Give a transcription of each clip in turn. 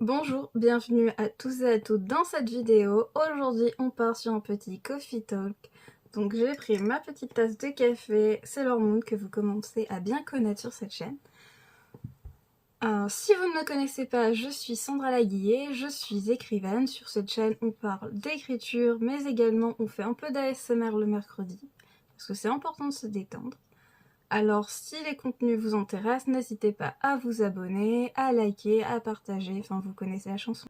Bonjour, bienvenue à tous et à toutes dans cette vidéo. Aujourd'hui, on part sur un petit coffee talk. Donc j'ai pris ma petite tasse de café, Sailor Moon, que vous commencez à bien connaître sur cette chaîne. Si vous ne me connaissez pas, je suis Sandra Laguillet, je suis écrivaine. Sur cette chaîne, on parle d'écriture, mais également on fait un peu d'ASMR le mercredi, parce que c'est important de se détendre. Alors si les contenus vous intéressent, n'hésitez pas à vous abonner, à liker, à partager, enfin vous connaissez la chanson.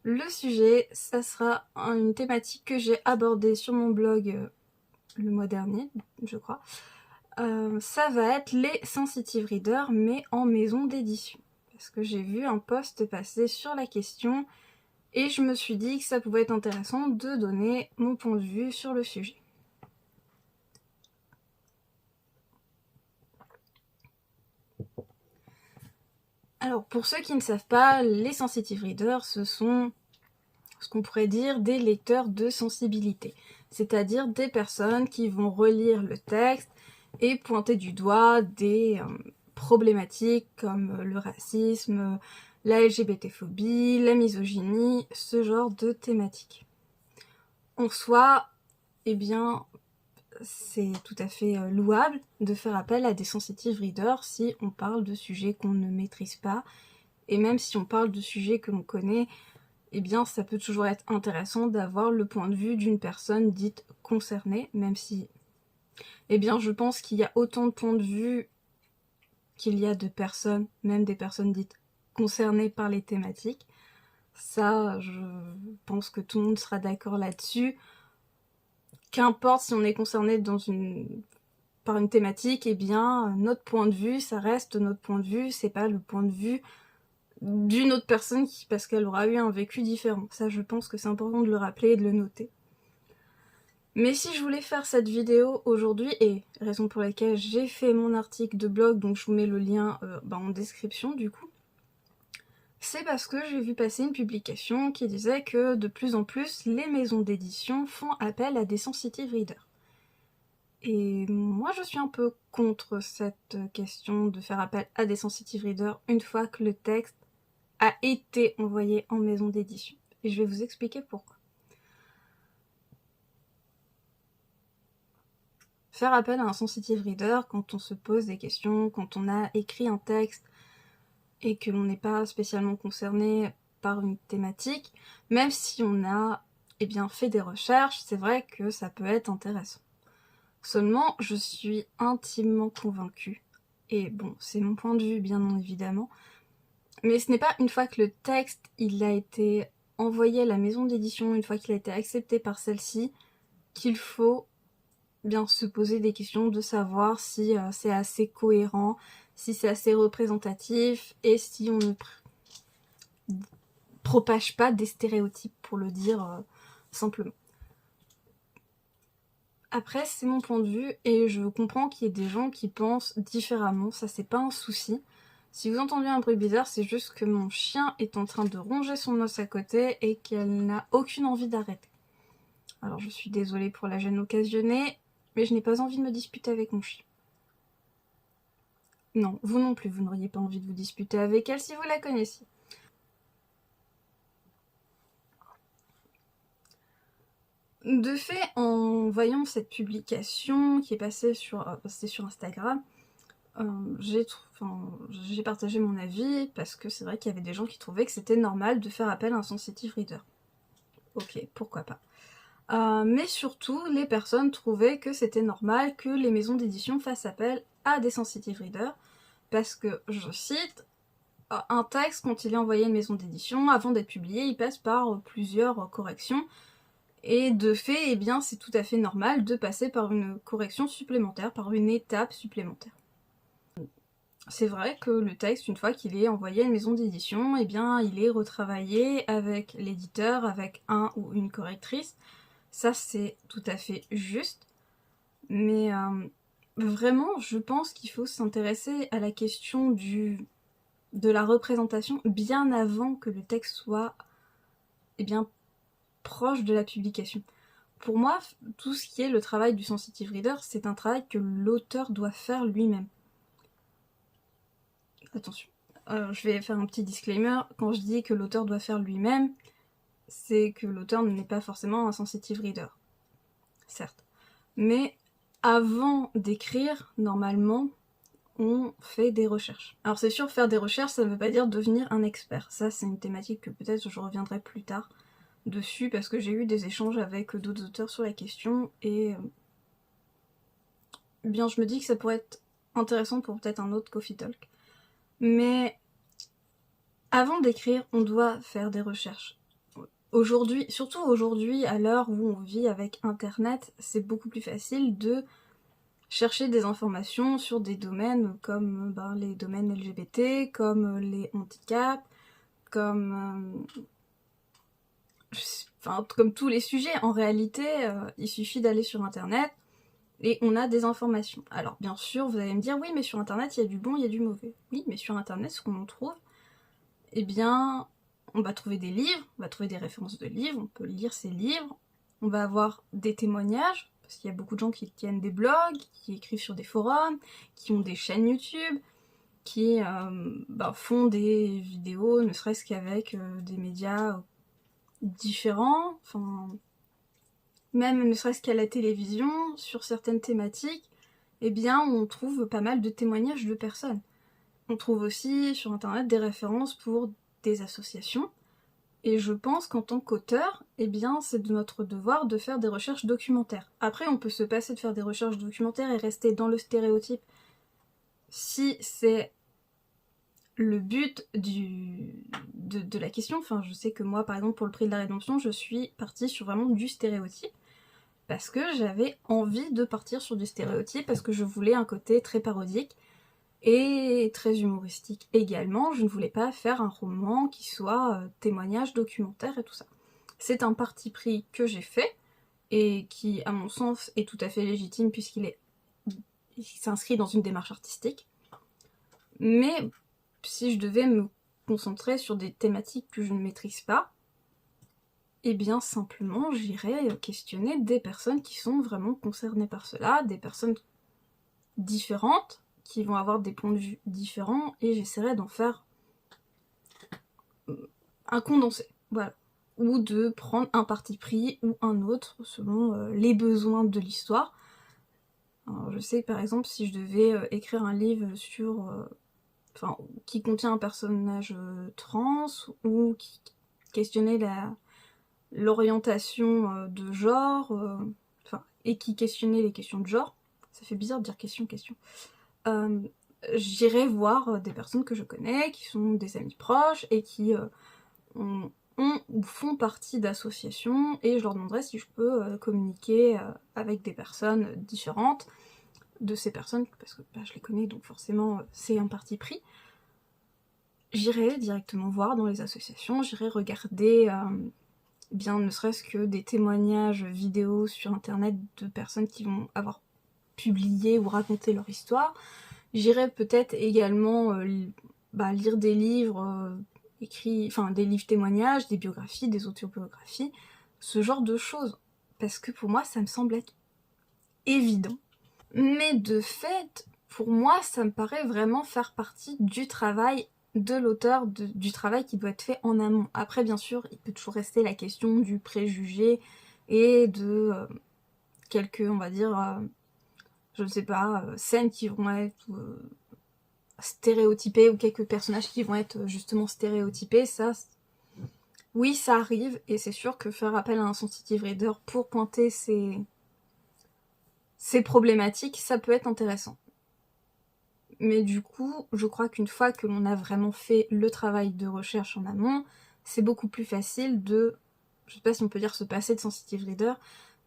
Le sujet, ça sera une thématique que j'ai abordée sur mon blog le mois dernier, je crois. Ça va être les sensitive readers, mais en maison d'édition. Parce que j'ai vu un post passer sur la question et je me suis dit que ça pouvait être intéressant de donner mon point de vue sur le sujet. Alors, pour ceux qui ne savent pas, les sensitive readers, ce sont ce qu'on pourrait dire des lecteurs de sensibilité, c'est-à-dire des personnes qui vont relire le texte et pointer du doigt des problématiques comme le racisme, la LGBT-phobie, la misogynie, ce genre de thématiques. En soi, eh bien, c'est tout à fait louable de faire appel à des sensitive readers si on parle de sujets qu'on ne maîtrise pas, et même si on parle de sujets que l'on connaît, eh bien ça peut toujours être intéressant d'avoir le point de vue d'une personne dite concernée, même si, eh bien je pense qu'il y a autant de points de vue qu'il y a de personnes, même des personnes dites concernées par les thématiques. Ça, je pense que tout le monde sera d'accord là-dessus. Qu'importe si on est concerné par une thématique, eh bien notre point de vue, ça reste notre point de vue, c'est pas le point de vue d'une autre personne parce qu'elle aura eu un vécu différent. Ça, je pense que c'est important de le rappeler et de le noter. Mais si je voulais faire cette vidéo aujourd'hui, et raison pour laquelle j'ai fait mon article de blog, donc je vous mets le lien en description du coup, c'est parce que j'ai vu passer une publication qui disait que de plus en plus, les maisons d'édition font appel à des sensitive readers. Et moi je suis un peu contre cette question de faire appel à des sensitive readers une fois que le texte a été envoyé en maison d'édition. Et je vais vous expliquer pourquoi. Faire appel à un sensitive reader quand on se pose des questions, quand on a écrit un texte et que l'on n'est pas spécialement concerné par une thématique, même si on a fait des recherches, c'est vrai que ça peut être intéressant. Seulement, je suis intimement convaincue, et bon, c'est mon point de vue bien évidemment, mais ce n'est pas une fois que le texte il a été envoyé à la maison d'édition, une fois qu'il a été accepté par celle-ci, qu'il faut bien se poser des questions de savoir si c'est assez cohérent, si c'est assez représentatif et si on ne propage pas des stéréotypes, pour le dire simplement. Après, c'est mon point de vue et je comprends qu'il y ait des gens qui pensent différemment, ça c'est pas un souci. Si vous entendez un bruit bizarre, c'est juste que mon chien est en train de ronger son os à côté et qu'elle n'a aucune envie d'arrêter. Alors je suis désolée pour la gêne occasionnée, mais je n'ai pas envie de me disputer avec mon chien. Non, vous non plus, vous n'auriez pas envie de vous disputer avec elle si vous la connaissiez. De fait, en voyant cette publication qui est passée sur Instagram, j'ai partagé mon avis parce que c'est vrai qu'il y avait des gens qui trouvaient que c'était normal de faire appel à un sensitive reader. Ok, pourquoi pas. Mais surtout, les personnes trouvaient que c'était normal que les maisons d'édition fassent appel à des sensitive readers parce que, je cite, un texte, quand il est envoyé à une maison d'édition, avant d'être publié, il passe par plusieurs corrections. Et de fait, eh bien, c'est tout à fait normal de passer par une correction supplémentaire, par une étape supplémentaire. C'est vrai que le texte, une fois qu'il est envoyé à une maison d'édition, eh bien, il est retravaillé avec l'éditeur, avec un ou une correctrice. Ça, c'est tout à fait juste. Mais vraiment, je pense qu'il faut s'intéresser à la question de la représentation bien avant que le texte soit proche de la publication. pour moi, tout ce qui est le travail du sensitive reader, c'est un travail que l'auteur doit faire lui-même. Attention, je vais faire un petit disclaimer. Quand je dis que l'auteur doit faire lui-même, c'est que l'auteur n'est pas forcément un sensitive reader. Certes. Mais avant d'écrire, normalement, on fait des recherches. Alors c'est sûr, faire des recherches, ça ne veut pas dire devenir un expert. Ça, c'est une thématique que peut-être je reviendrai plus tard dessus, parce que j'ai eu des échanges avec d'autres auteurs sur la question, et bien je me dis que ça pourrait être intéressant pour peut-être un autre Coffee Talk. Mais avant d'écrire, on doit faire des recherches. Aujourd'hui, surtout aujourd'hui, à l'heure où on vit avec Internet, c'est beaucoup plus facile de chercher des informations sur des domaines comme les domaines LGBT, comme les handicaps, comme tous les sujets. En réalité, il suffit d'aller sur Internet et on a des informations. Alors bien sûr, vous allez me dire, oui, mais sur Internet, il y a du bon, il y a du mauvais. Oui, mais sur Internet, ce qu'on trouve, eh bien, on va trouver des livres, on va trouver des références de livres, on peut lire ces livres, on va avoir des témoignages, parce qu'il y a beaucoup de gens qui tiennent des blogs, qui écrivent sur des forums, qui ont des chaînes YouTube, qui font des vidéos, ne serait-ce qu'avec des médias différents, enfin, même ne serait-ce qu'à la télévision, sur certaines thématiques, eh bien, on trouve pas mal de témoignages de personnes. On trouve aussi sur Internet des références pour des associations, et je pense qu'en tant qu'auteur, eh bien, c'est de notre devoir de faire des recherches documentaires. Après, on peut se passer de faire des recherches documentaires et rester dans le stéréotype si c'est le but de la question. Enfin, je sais que moi, par exemple, pour le prix de la Rédemption, je suis partie sur vraiment du stéréotype, parce que j'avais envie de partir sur du stéréotype, parce que je voulais un côté très parodique, et très humoristique également. Je ne voulais pas faire un roman qui soit témoignage, documentaire et tout ça. C'est un parti pris que j'ai fait, et qui, à mon sens, est tout à fait légitime puisqu'il s'inscrit dans une démarche artistique. Mais si je devais me concentrer sur des thématiques que je ne maîtrise pas, eh bien simplement j'irais questionner des personnes qui sont vraiment concernées par cela, des personnes différentes, qui vont avoir des points de vue différents, et j'essaierai d'en faire un condensé, voilà. Ou de prendre un parti pris ou un autre, selon les besoins de l'histoire. Alors, je sais par exemple, si je devais écrire un livre sur... qui contient un personnage trans, ou qui questionnait l'orientation de genre, et qui questionnait les questions de genre, ça fait bizarre de dire question, j'irai voir des personnes que je connais, qui sont des amis proches, et qui ont ou font partie d'associations, et je leur demanderai si je peux communiquer avec des personnes différentes de ces personnes, parce que je les connais, donc forcément c'est un parti pris. J'irai directement voir dans les associations, j'irai regarder bien ne serait-ce que des témoignages vidéo sur internet de personnes qui vont avoir publié ou raconté leur histoire. J'irai peut-être également lire des livres écrits, des livres témoignages, des biographies, des autobiographies, ce genre de choses. Parce que pour moi, ça me semble être évident. Mais de fait, pour moi, ça me paraît vraiment faire partie du travail de l'auteur, du travail qui doit être fait en amont. Après, bien sûr, il peut toujours rester la question du préjugé et de quelques, on va dire, je ne sais pas, scènes qui vont être stéréotypées, ou quelques personnages qui vont être justement stéréotypés. Ça, oui, ça arrive, et c'est sûr que faire appel à un sensitive reader pour pointer ces problématiques, ça peut être intéressant. Mais du coup, je crois qu'une fois que l'on a vraiment fait le travail de recherche en amont, c'est beaucoup plus facile de, je sais pas si on peut dire se passer de sensitive reader,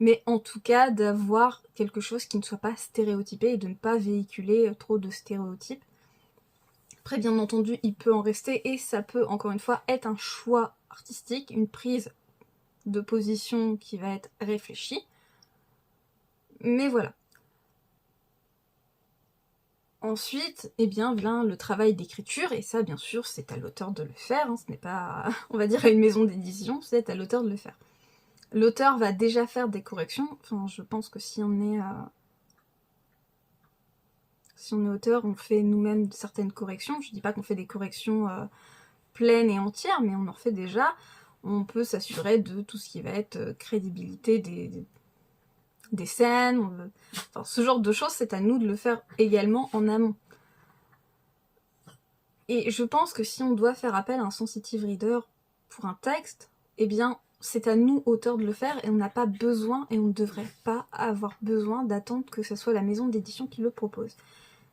mais en tout cas d'avoir quelque chose qui ne soit pas stéréotypé et de ne pas véhiculer trop de stéréotypes. Après, bien entendu, il peut en rester, et ça peut, encore une fois, être un choix artistique, une prise de position qui va être réfléchie. Mais voilà. Ensuite, eh bien, vient le travail d'écriture, et ça, bien sûr, c'est à l'auteur de le faire, hein, ce n'est pas, on va dire, à une maison d'édition, c'est à l'auteur de le faire. l'auteur va déjà faire des corrections. Enfin, je pense que si on est auteur, on fait nous-mêmes certaines corrections. Je dis pas qu'on fait des corrections pleines et entières, mais on en fait déjà. On peut s'assurer de tout ce qui va être crédibilité des scènes. Enfin, ce genre de choses, c'est à nous de le faire également en amont. Et je pense que si on doit faire appel à un sensitive reader pour un texte, eh bien, c'est à nous, auteurs, de le faire, et on n'a pas besoin, et on ne devrait pas avoir besoin d'attendre que ce soit la maison d'édition qui le propose.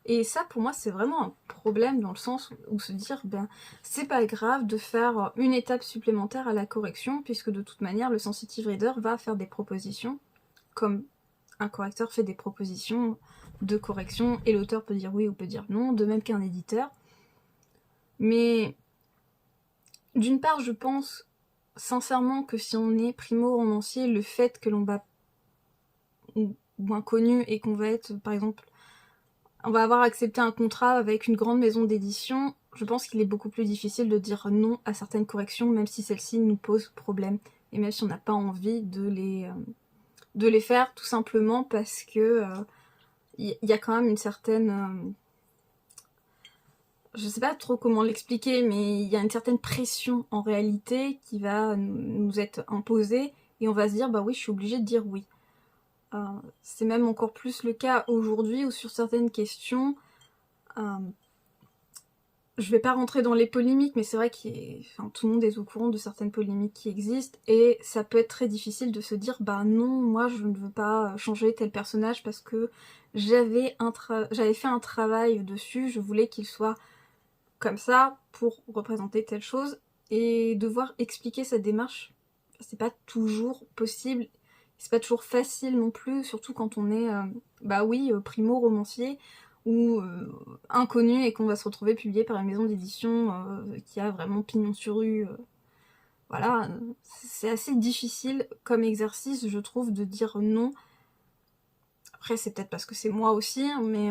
Et ça, pour moi, c'est vraiment un problème dans le sens où se dire, ben, c'est pas grave de faire une étape supplémentaire à la correction, puisque de toute manière, le sensitive reader va faire des propositions, comme un correcteur fait des propositions de correction, et l'auteur peut dire oui ou peut dire non, de même qu'un éditeur. Mais d'une part, je pense sincèrement que si on est primo-romancier, le fait que l'on va ou inconnu et qu'on va être, par exemple, on va avoir accepté un contrat avec une grande maison d'édition, je pense qu'il est beaucoup plus difficile de dire non à certaines corrections, même si celles-ci nous posent problème, et même si on n'a pas envie de les faire, tout simplement parce que y a quand même une certaine... je sais pas trop comment l'expliquer, mais il y a une certaine pression en réalité qui va nous être imposée, et on va se dire, bah oui, je suis obligée de dire oui. C'est même encore plus le cas aujourd'hui, où sur certaines questions, je vais pas rentrer dans les polémiques, mais c'est vrai que tout le monde est au courant de certaines polémiques qui existent, et ça peut être très difficile de se dire, bah non, moi je ne veux pas changer tel personnage parce que j'avais fait un travail dessus, je voulais qu'il soit comme ça pour représenter telle chose, et devoir expliquer sa démarche, c'est pas toujours possible, c'est pas toujours facile non plus, surtout quand on est, primo-romancier ou inconnu et qu'on va se retrouver publié par une maison d'édition qui a vraiment pignon sur rue. Voilà, c'est assez difficile comme exercice, je trouve, de dire non. Après, c'est peut-être parce que c'est moi aussi, hein, mais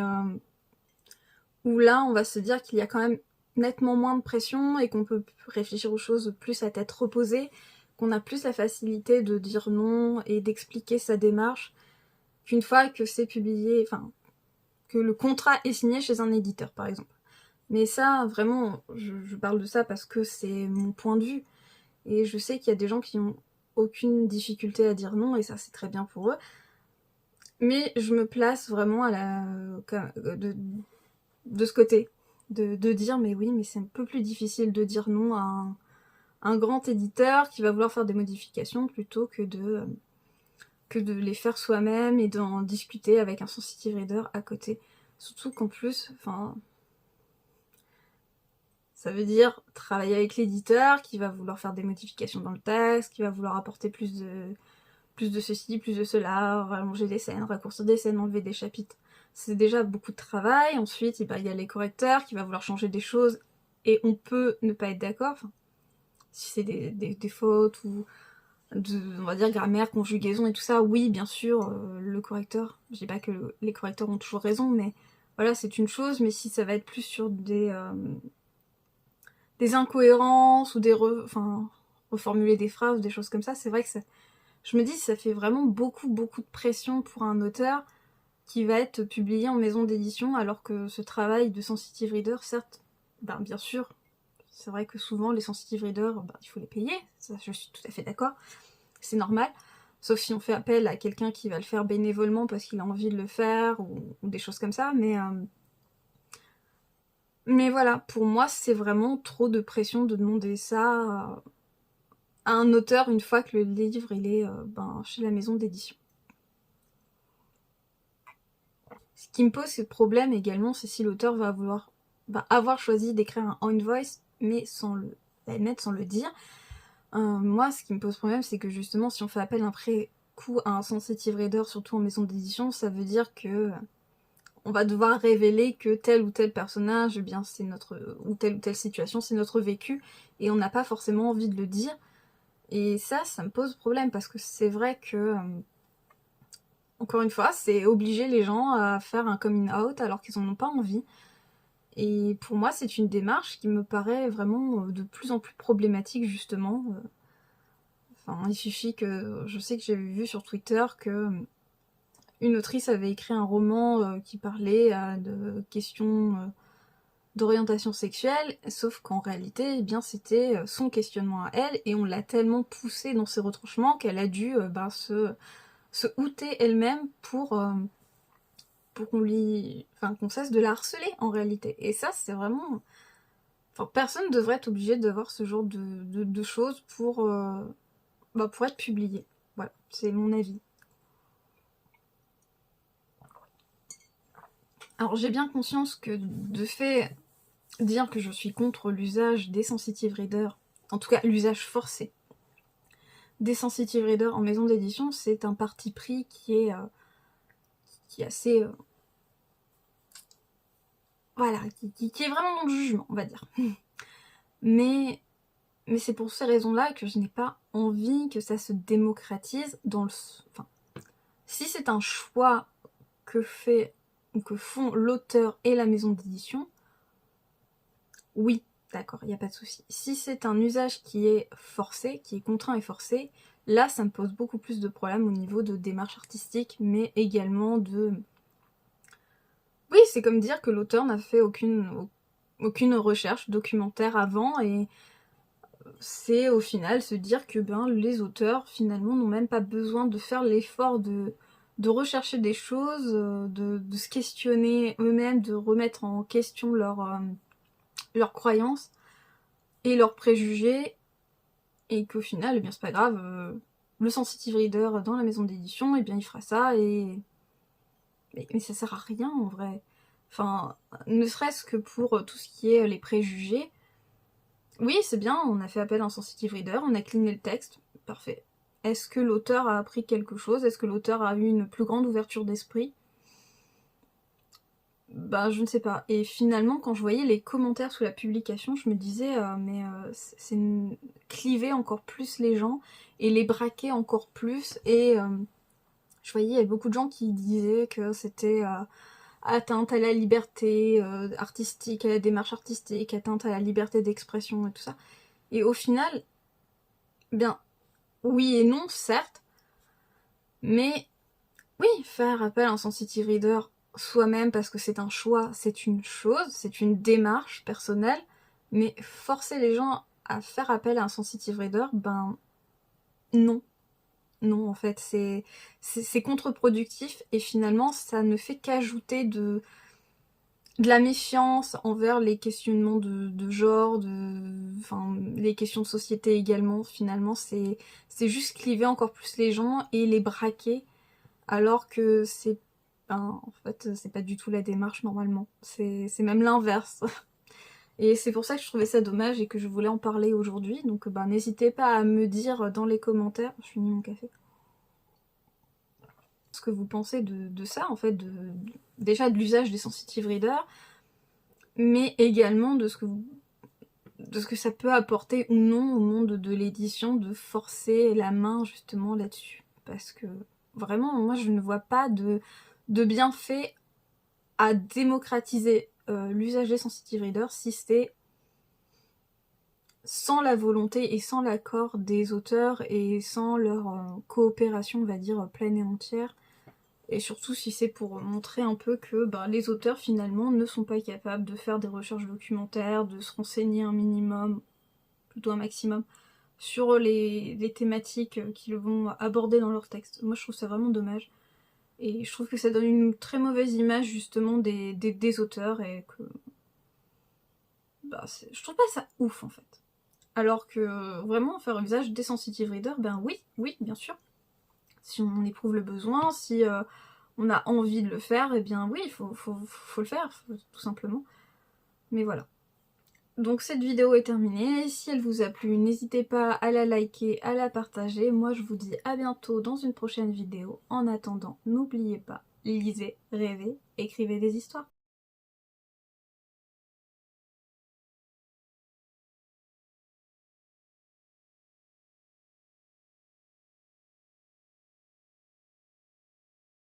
où là, on va se dire qu'il y a quand même nettement moins de pression et qu'on peut réfléchir aux choses plus à tête reposée, qu'on a plus la facilité de dire non et d'expliquer sa démarche qu'une fois que c'est publié, enfin, que le contrat est signé chez un éditeur, par exemple. Mais ça, vraiment, je parle de ça parce que c'est mon point de vue. Et je sais qu'il y a des gens qui ont aucune difficulté à dire non, et ça, c'est très bien pour eux. Mais je me place vraiment de ce côté. De dire, mais oui, mais c'est un peu plus difficile de dire non à un grand éditeur qui va vouloir faire des modifications plutôt que de les faire soi-même et d'en discuter avec un sensitive reader à côté. Surtout qu'en plus, ça veut dire travailler avec l'éditeur qui va vouloir faire des modifications dans le texte, qui va vouloir apporter plus de ceci, plus de cela, rallonger des scènes, raccourcir des scènes, enlever des chapitres. C'est déjà beaucoup de travail. Ensuite, il y a les correcteurs qui va vouloir changer des choses et on peut ne pas être d'accord. Si c'est des fautes ou on va dire grammaire, conjugaison et tout ça, oui, bien sûr, le correcteur, je dis pas que les correcteurs ont toujours raison, mais voilà, c'est une chose, mais si ça va être plus sur des incohérences ou reformuler des phrases ou des choses comme ça, c'est vrai que je me dis ça fait vraiment beaucoup de pression pour un auteur qui va être publié en maison d'édition, alors que ce travail de sensitive reader, certes, bien sûr, c'est vrai que souvent les sensitive readers, il faut les payer, ça je suis tout à fait d'accord, c'est normal, sauf si on fait appel à quelqu'un qui va le faire bénévolement parce qu'il a envie de le faire, ou des choses comme ça, mais voilà, pour moi, c'est vraiment trop de pression de demander ça à un auteur une fois que le livre il est chez la maison d'édition. Ce qui me pose ce problème également, c'est si l'auteur va avoir choisi d'écrire un own voice, mais sans l'admettre, sans le dire. Moi, ce qui me pose problème, c'est que justement, si on fait appel après coup à un sensitive reader, surtout en maison d'édition, ça veut dire que on va devoir révéler que tel ou tel personnage, eh bien c'est ou telle situation, c'est notre vécu, et on n'a pas forcément envie de le dire. Et ça me pose problème, parce que c'est vrai que, encore une fois, c'est obliger les gens à faire un coming out alors qu'ils en ont pas envie. Et pour moi, c'est une démarche qui me paraît vraiment de plus en plus problématique, justement. Enfin, il suffit que... Je sais que j'ai vu sur Twitter que une autrice avait écrit un roman qui parlait de questions d'orientation sexuelle, sauf qu'en réalité, eh bien, c'était son questionnement à elle, et on l'a tellement poussée dans ses retranchements qu'elle a dû se outer elle-même pour qu'on cesse de la harceler en réalité. Et ça, c'est vraiment... Enfin, personne ne devrait être obligé de voir ce genre de choses pour être publié. Voilà, c'est mon avis. Alors j'ai bien conscience que de fait, dire que je suis contre l'usage des sensitive readers, en tout cas l'usage forcé des sensitive readers en maison d'édition, c'est un parti pris qui est assez... voilà, qui est vraiment dans le jugement, on va dire. Mais c'est pour ces raisons-là que je n'ai pas envie que ça se démocratise dans le... Enfin, si c'est un choix que font l'auteur et la maison d'édition, oui, d'accord, il n'y a pas de souci. Si c'est un usage qui est forcé, qui est contraint et forcé, là ça me pose beaucoup plus de problèmes au niveau de démarche artistique, mais également de... Oui, c'est comme dire que l'auteur n'a fait aucune recherche documentaire avant, et c'est au final se dire que les auteurs finalement n'ont même pas besoin de faire l'effort de rechercher des choses, de se questionner eux-mêmes, de remettre en question leurs croyances et leurs préjugés, et qu'au final, eh bien c'est pas grave, le sensitive reader dans la maison d'édition, eh bien il fera ça, mais ça sert à rien en vrai. Enfin, ne serait-ce que pour tout ce qui est les préjugés, oui, c'est bien, on a fait appel à un sensitive reader, on a cleané le texte, parfait. Est-ce que l'auteur a appris quelque chose? Est-ce que l'auteur a eu une plus grande ouverture d'esprit? Je ne sais pas. Et finalement, quand je voyais les commentaires sous la publication, je me disais, c'est cliver encore plus les gens, et les braquer encore plus, et je voyais, il y avait beaucoup de gens qui disaient que c'était... atteinte à la liberté artistique, à la démarche artistique, atteinte à la liberté d'expression et tout ça. Et au final, bien, oui et non, certes, mais oui, faire appel à un sensitive reader soi-même parce que c'est un choix, c'est une chose, c'est une démarche personnelle, mais forcer les gens à faire appel à un sensitive reader, non. Non, en fait, c'est contre-productif, et finalement, ça ne fait qu'ajouter de la méfiance envers les questionnements de genre, enfin, les questions de société également. Finalement, c'est juste cliver encore plus les gens et les braquer, alors que en fait, c'est pas du tout la démarche normalement. C'est même l'inverse. Et c'est pour ça que je trouvais ça dommage et que je voulais en parler aujourd'hui. Donc n'hésitez pas à me dire dans les commentaires, je finis mon café, ce que vous pensez de ça, en fait, déjà de l'usage des sensitive readers, mais également de ce que ça peut apporter ou non au monde de l'édition, de forcer la main justement là-dessus. Parce que vraiment, moi je ne vois pas de bienfait à démocratiser l'usage des sensitive readers si c'est sans la volonté et sans l'accord des auteurs et sans leur coopération, on va dire, pleine et entière. Et surtout si c'est pour montrer un peu que les auteurs finalement ne sont pas capables de faire des recherches documentaires, de se renseigner un minimum, plutôt un maximum, sur les thématiques qu'ils vont aborder dans leur texte. Moi je trouve ça vraiment dommage. Et je trouve que ça donne une très mauvaise image justement des auteurs, et que... je trouve pas ça ouf en fait. Alors que vraiment faire usage des sensitive readers, oui, bien sûr. Si on en éprouve le besoin, si on a envie de le faire, eh bien oui, il faut le faire, tout simplement. Mais voilà. Donc cette vidéo est terminée. Si elle vous a plu, n'hésitez pas à la liker, à la partager. Moi je vous dis à bientôt dans une prochaine vidéo. En attendant, n'oubliez pas, lisez, rêvez, écrivez des histoires.